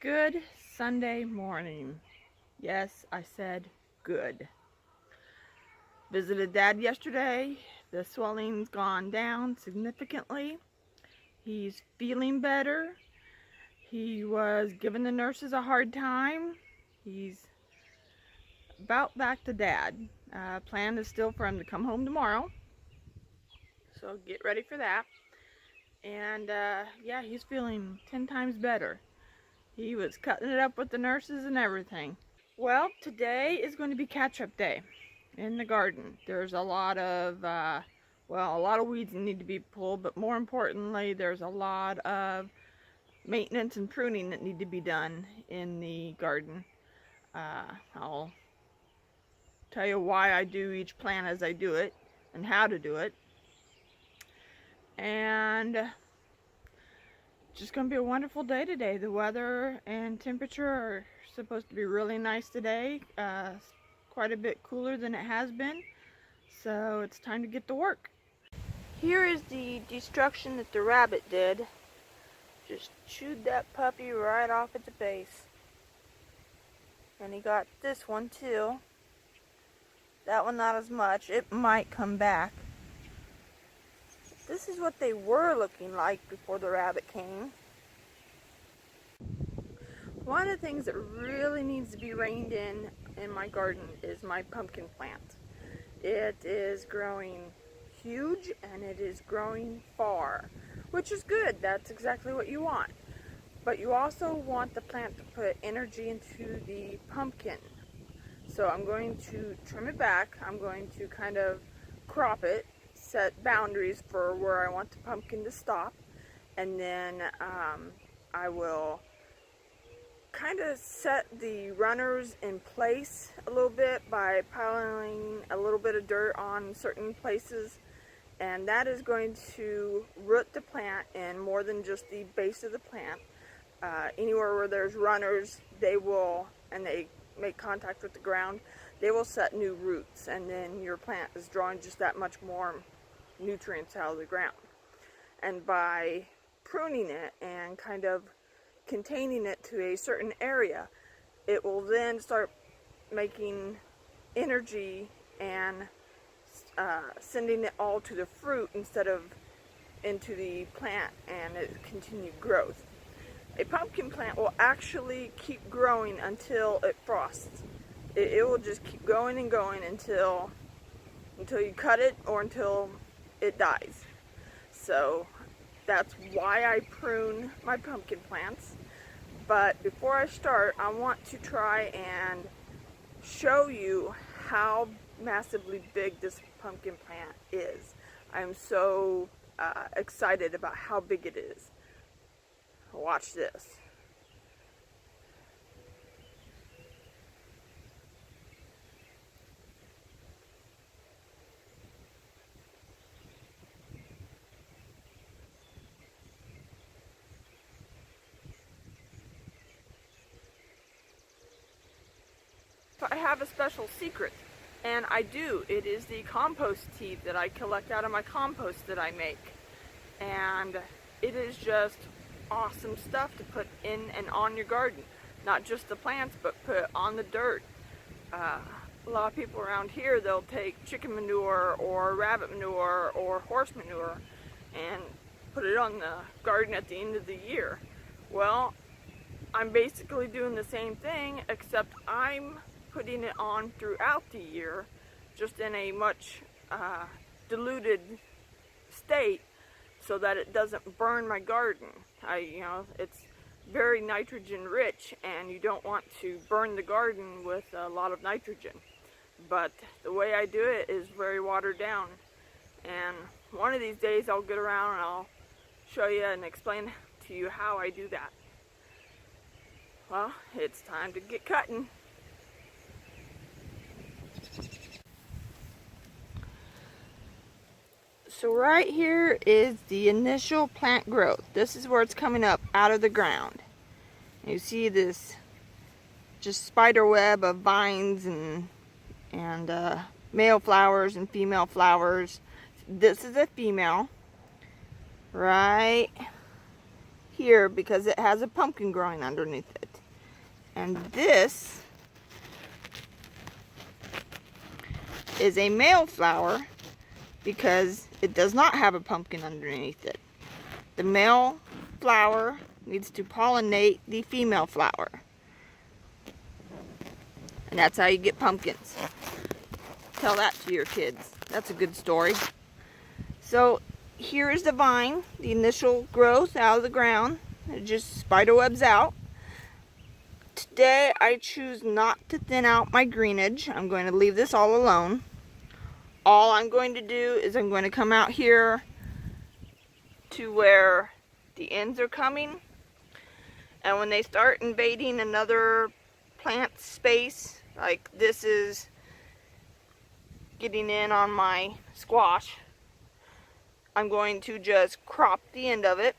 Good Sunday morning. Yes, I said good. Visited Dad yesterday. The swelling's gone down significantly. He's feeling better. He was giving the nurses a hard time. He's about back to Dad. Plan is still for him to come home tomorrow. So get ready for that. And yeah, he's feeling 10 times better. He was cutting it up with the nurses and everything. Well, today is going to be catch-up day in the garden. There's a lot of, a lot of weeds that need to be pulled, but more importantly, there's a lot of maintenance and pruning that need to be done in the garden. I'll tell you why I do each plant as I do it and how to do it. And just going to be a wonderful day today. The weather and temperature are supposed to be really nice today. Quite a bit cooler than it has been. So it's time to get to work. Here is the destruction that the rabbit did. Just chewed that puppy right off at the base. And he got this one too. That one not as much. It might come back. This is what they were looking like before the rabbit came. One of the things that really needs to be reined in my garden is my pumpkin plant. It is growing huge and it is growing far, which is good. That's exactly what you want. But you also want the plant to put energy into the pumpkin. So I'm going to trim it back. I'm going to kind of crop it, set boundaries for where I want the pumpkin to stop, and then I will kind of set the runners in place a little bit by piling a little bit of dirt on certain places, and that is going to root the plant in more than just the base of the plant. Anywhere where there's runners, they make contact with the ground, they will set new roots, and then your plant is drawing just that much more nutrients out of the ground. And by pruning it and kind of containing it to a certain area, it will then start making energy and sending it all to the fruit instead of into the plant and its continued growth. A pumpkin plant will actually keep growing until it frosts. It will just keep going and going until you cut it or until it dies. So that's why I prune my pumpkin plants. But before I start, I want to try and show you how massively big this pumpkin plant is. I'm so excited about how big it is. Watch this. I have a special secret, and I do. It is the compost tea that I collect out of my compost that I make. And it is just awesome stuff to put in and on your garden. Not just the plants, but put on the dirt. A lot of people around here, they'll take chicken manure or rabbit manure or horse manure and put it on the garden at the end of the year. Well, I'm basically doing the same thing, except I'm putting it on throughout the year, just in a much diluted state, so that it doesn't burn my garden. It's very nitrogen rich, and you don't want to burn the garden with a lot of nitrogen. But the way I do it is very watered down. And one of these days I'll get around and I'll show you and explain to you how I do that. Well, it's time to get cutting. So right here is the initial plant growth. This is where it's coming up out of the ground. You see this just spider web of vines and male flowers and female flowers. This is a female right here because it has a pumpkin growing underneath it. And this is a male flower because it does not have a pumpkin underneath it. The male flower needs to pollinate the female flower. And that's how you get pumpkins. Tell that to your kids. That's a good story. So here is the vine, the initial growth out of the ground. It just spiderwebs out. Today I choose not to thin out my greenage. I'm going to leave this all alone. All I'm going to do is I'm going to come out here to where the ends are coming. And when they start invading another plant space, like this is getting in on my squash, I'm going to just crop the end of it,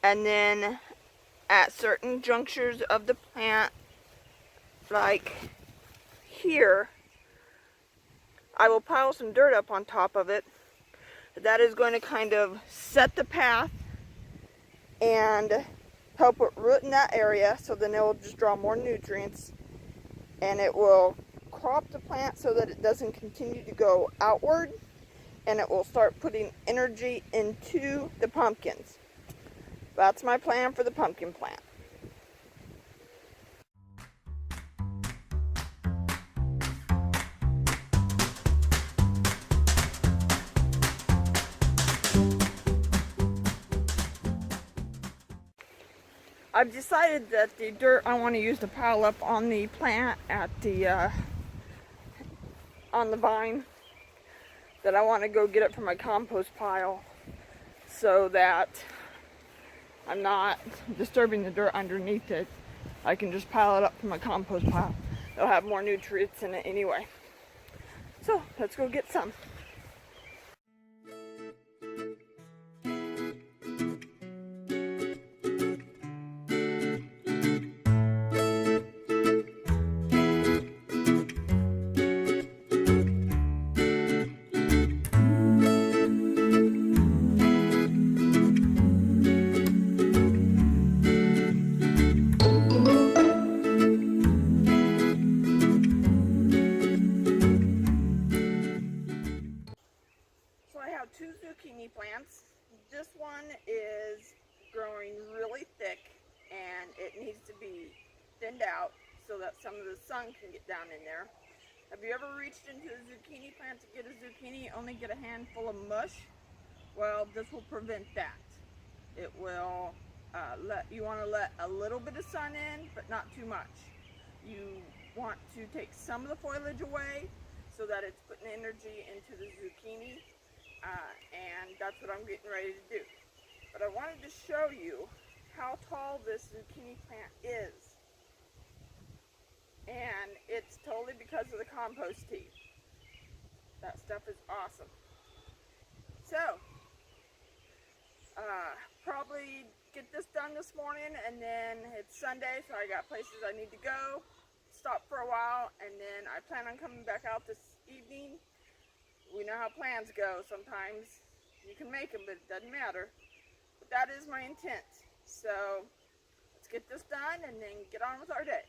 and then at certain junctures of the plant, like here, I will pile some dirt up on top of it. That is going to kind of set the path and help it root in that area, so then it will just draw more nutrients, and it will crop the plant so that it doesn't continue to go outward, and it will start putting energy into the pumpkins. That's my plan for the pumpkin plant. I've decided that the dirt I want to use to pile up on the plant at the on the vine, that I want to go get it from my compost pile so that I'm not disturbing the dirt underneath it. I can just pile it up from my compost pile. It'll have more nutrients in it anyway. So let's go get some. Two zucchini plants. This one is growing really thick and it needs to be thinned out so that some of the sun can get down in there. Have you ever reached into a zucchini plant to get a zucchini, only get a handful of mush? Well, this will prevent that. It will you want to let a little bit of sun in, but not too much. You want to take some of the foliage away so that it's putting energy into the zucchini. And that's what I'm getting ready to do. But I wanted to show you how tall this zucchini plant is. And it's totally because of the compost tea. That stuff is awesome. So, probably get this done this morning, and then it's Sunday, so I got places I need to go. Stop for a while, and then I plan on coming back out this evening. We know how plans go. Sometimes you can make them, but it doesn't matter. But that is my intent. So let's get this done and then get on with our day.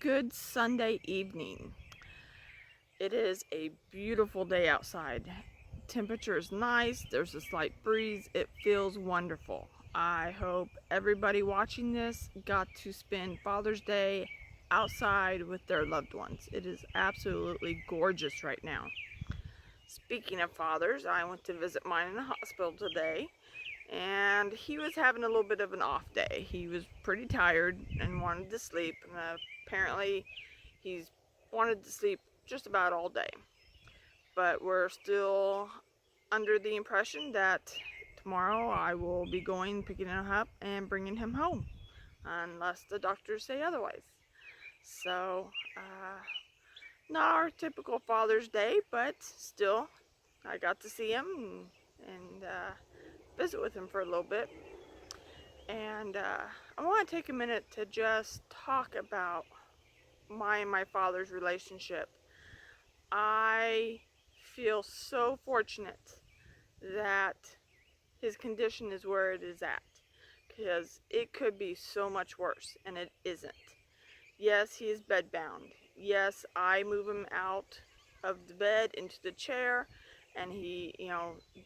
Good Sunday evening. It is a beautiful day outside. Temperature is nice. There's a slight breeze. It feels wonderful. I hope everybody watching this got to spend Father's Day outside with their loved ones. It is absolutely gorgeous right now. Speaking of fathers, I went to visit mine in the hospital today, and he was having a little bit of an off day. He was pretty tired and wanted to sleep, and apparently he's wanted to sleep just about all day. But we're still under the impression that tomorrow I will be going, picking him up and bringing him home, unless the doctors say otherwise. So not our typical Father's Day, but still I got to see him and visit with him for a little bit. And I want to take a minute to just talk about my and my father's relationship. I feel so fortunate that his condition is where it is at, because it could be so much worse, and it isn't. Yes, he is bedbound. Yes, I move him out of the bed into the chair, and he,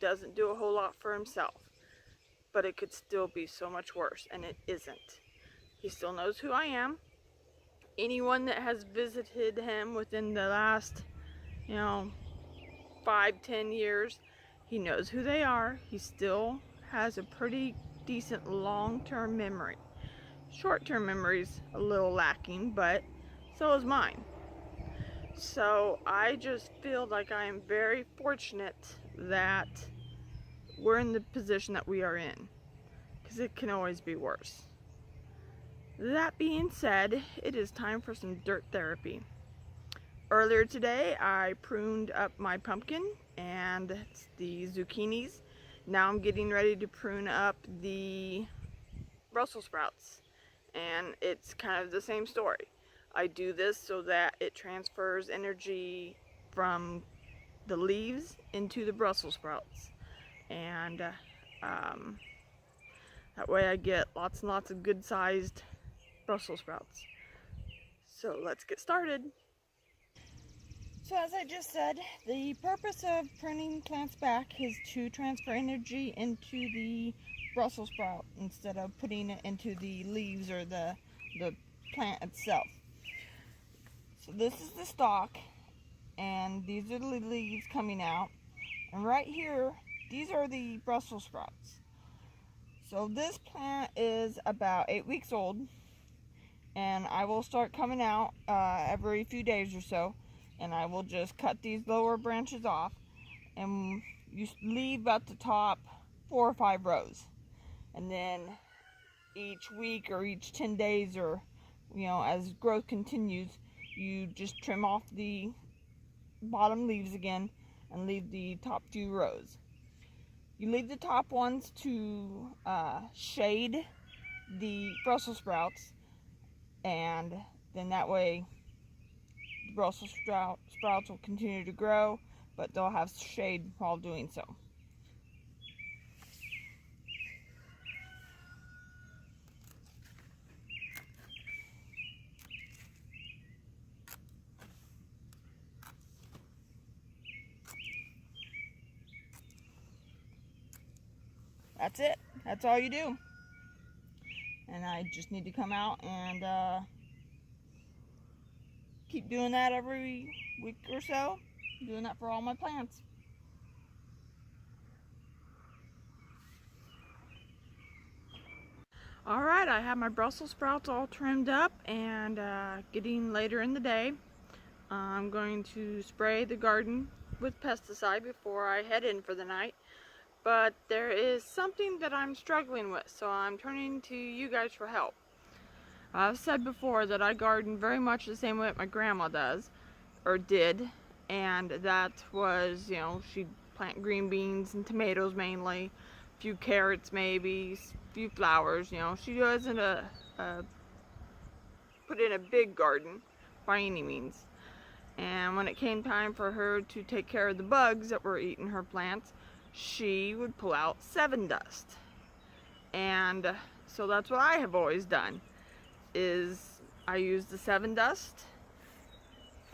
doesn't do a whole lot for himself. But it could still be so much worse, and it isn't. He still knows who I am. Anyone that has visited him within the last, 5-10 years, he knows who they are. He still has a pretty decent long-term memory. Short-term memory's a little lacking, but so is mine. So I just feel like I am very fortunate that we're in the position that we are in, because it can always be worse. That being said, it is time for some dirt therapy. Earlier today, I pruned up my pumpkin and the zucchinis. Now I'm getting ready to prune up the Brussels sprouts, and it's kind of the same story. I do this so that it transfers energy from the leaves into the Brussels sprouts, and that way I get lots and lots of good-sized Brussels sprouts. So let's get started. So as I just said, the purpose of pruning plants back is to transfer energy into the Brussels sprout instead of putting it into the leaves or the plant itself. So this is the stalk, and these are the leaves coming out. And right here, these are the Brussels sprouts. So this plant is about 8 weeks old, and I will start coming out every few days or so, and I will just cut these lower branches off, and you leave about the top 4 or 5 rows, and then each week or each 10 days, or as growth continues, you just trim off the bottom leaves again and leave the top few rows. You leave the top ones to shade the Brussels sprouts, and then that way the Brussels sprouts will continue to grow, but they'll have shade while doing so. That's it. That's all you do. And I just need to come out and keep doing that every week or so. I'm doing that for all my plants. Alright, I have my Brussels sprouts all trimmed up, and getting later in the day, I'm going to spray the garden with pesticide before I head in for the night. But there is something that I'm struggling with, so I'm turning to you guys for help. I've said before that I garden very much the same way that my grandma does, or did, and that was, she'd plant green beans and tomatoes mainly, a few carrots maybe, a few flowers. She wasn't put in a big garden by any means. And when it came time for her to take care of the bugs that were eating her plants, she would pull out 7 dust. And so that's what I have always done, is I use the 7 dust,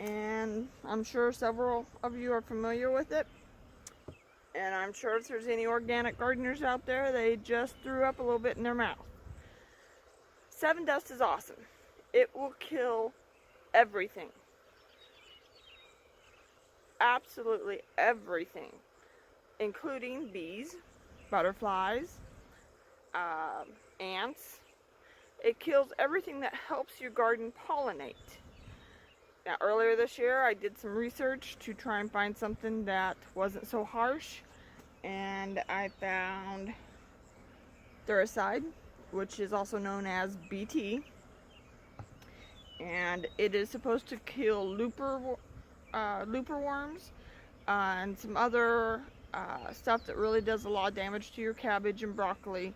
and I'm sure several of you are familiar with it. And I'm sure if there's any organic gardeners out there, they just threw up a little bit in their mouth. 7 dust is awesome. It will kill everything. Absolutely everything, including bees, butterflies, ants. It kills everything that helps your garden pollinate. Now, earlier this year, I did some research to try and find something that wasn't so harsh, and I found Thuricide, which is also known as BT, and it is supposed to kill looper worms and some other stuff that really does a lot of damage to your cabbage and broccoli.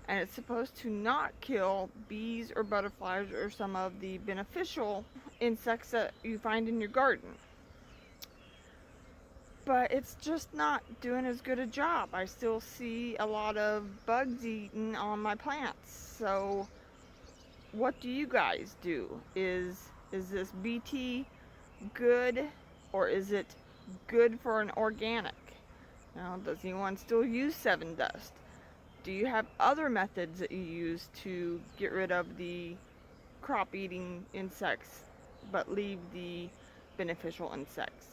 and it's supposed to not kill bees or butterflies or some of the beneficial insects that you find in your garden. But it's just not doing as good a job. I still see a lot of bugs eating on my plants. So what do you guys do? Is this BT good, or is it good for an organic? Now, does anyone still use 7 Dust? Do you have other methods that you use to get rid of the crop eating insects but leave the beneficial insects?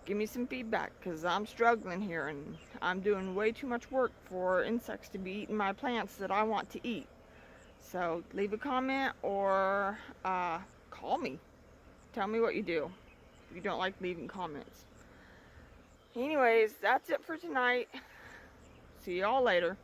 Give me some feedback, because I'm struggling here and I'm doing way too much work for insects to be eating my plants that I want to eat. So leave a comment or call me. Tell me what you do if you don't like leaving comments. Anyways, that's it for tonight. See y'all later.